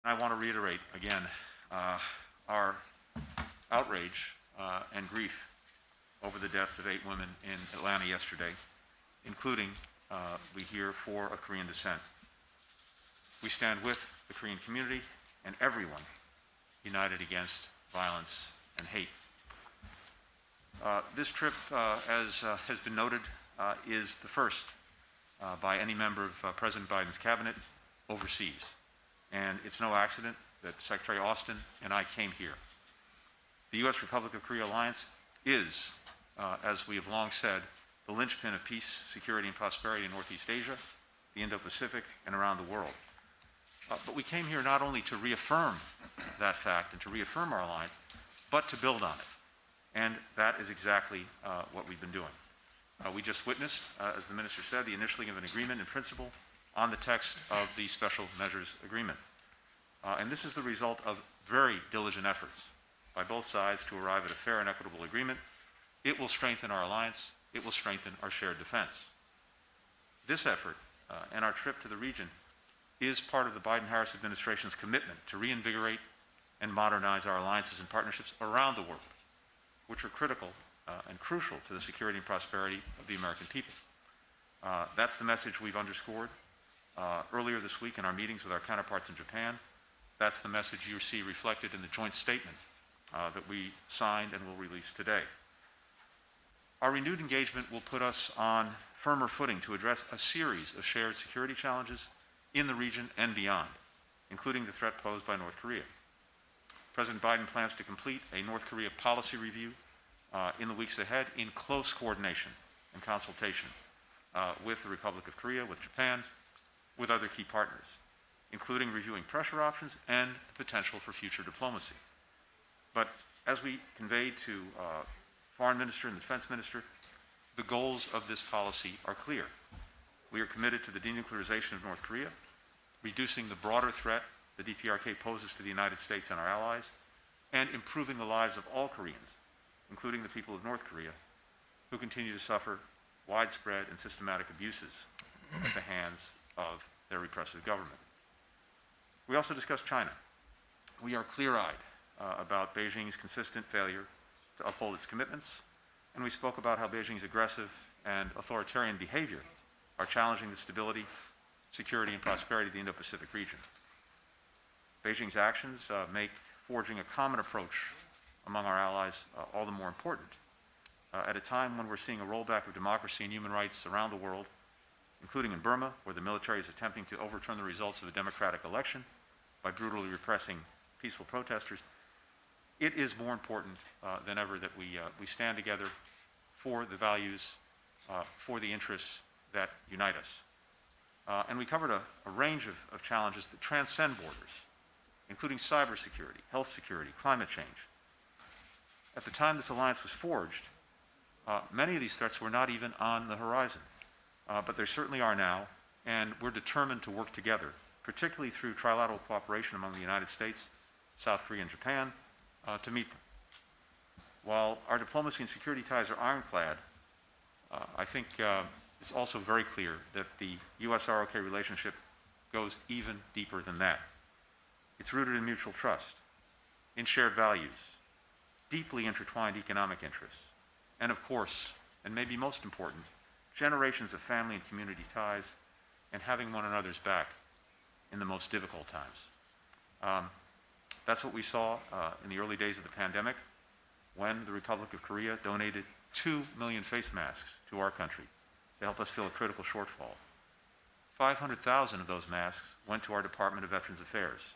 I want to reiterate again our outrage and grief over the deaths of 8 women in Atlanta yesterday, including, we hear, 4 of Korean descent. We stand with the Korean community and everyone united against violence and hate. This trip, as has been noted, is the first by any member of President Biden's cabinet overseas. And it's no accident that Secretary Austin and I came here. The U.S. Republic of Korea alliance is, as we have long said, the linchpin of peace, security, and prosperity in Northeast Asia, the Indo-Pacific, and around the world. But we came here not only to reaffirm that fact and to reaffirm our alliance, but to build on it. And that is exactly what we've been doing. We just witnessed, as the minister said, the initialing of an agreement in principle on the text of the Special Measures Agreement. And this is the result of very diligent efforts by both sides to arrive at a fair and equitable agreement. It will strengthen our alliance. It will strengthen our shared defense. This effort and our trip to the region is part of the Biden-Harris administration's commitment to reinvigorate and modernize our alliances and partnerships around the world, which are critical and crucial to the security and prosperity of the American people. That's the message we've underscored earlier this week in our meetings with our counterparts in Japan. That's the message you see reflected in the joint statement that we signed and will release today. Our renewed engagement will put us on firmer footing to address a series of shared security challenges in the region and beyond, including the threat posed by North Korea. President Biden plans to complete a North Korea policy review in the weeks ahead in close coordination and consultation with the Republic of Korea, with Japan, with other key partners, including reviewing pressure options and the potential for future diplomacy. But as we conveyed to Foreign Minister and the Defense Minister, the goals of this policy are clear. We are committed to the denuclearization of North Korea, reducing the broader threat the DPRK poses to the United States and our allies, and improving the lives of all Koreans, including the people of North Korea, who continue to suffer widespread and systematic abuses at the hands of their repressive government. We also discussed China. We are clear-eyed about Beijing's consistent failure to uphold its commitments, and we spoke about how Beijing's aggressive and authoritarian behavior are challenging the stability, security, and prosperity of the Indo-Pacific region. Beijing's actions make forging a common approach among our allies all the more important at a time when we're seeing a rollback of democracy and human rights around the world, including in Burma, where the military is attempting to overturn the results of a democratic election by brutally repressing peaceful protesters. It is more important than ever that we stand together for the values, for the interests that unite us. And we covered a range of challenges that transcend borders, including cybersecurity, health security, climate change. At the time this alliance was forged, many of these threats were not even on the horizon, but they certainly are now, and we're determined to work together, particularly through trilateral cooperation among the United States, South Korea, and Japan, to meet them. While our diplomacy and security ties are ironclad, I think it's also very clear that the U.S.-ROK relationship goes even deeper than that. It's rooted in mutual trust, in shared values, deeply intertwined economic interests, and of course, and maybe most important, generations of family and community ties and having one another's back in the most difficult times. That's what we saw in the early days of the pandemic when the Republic of Korea donated 2 million face masks to our country to help us fill a critical shortfall. 500,000 of those masks went to our Department of Veterans Affairs,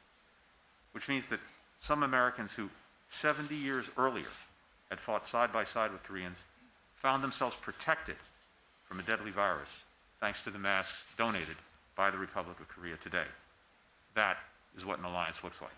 which means that some Americans who 70 years earlier had fought side by side with Koreans found themselves protected from a deadly virus thanks to the masks donated by the Republic of Korea today. That is what an alliance looks like.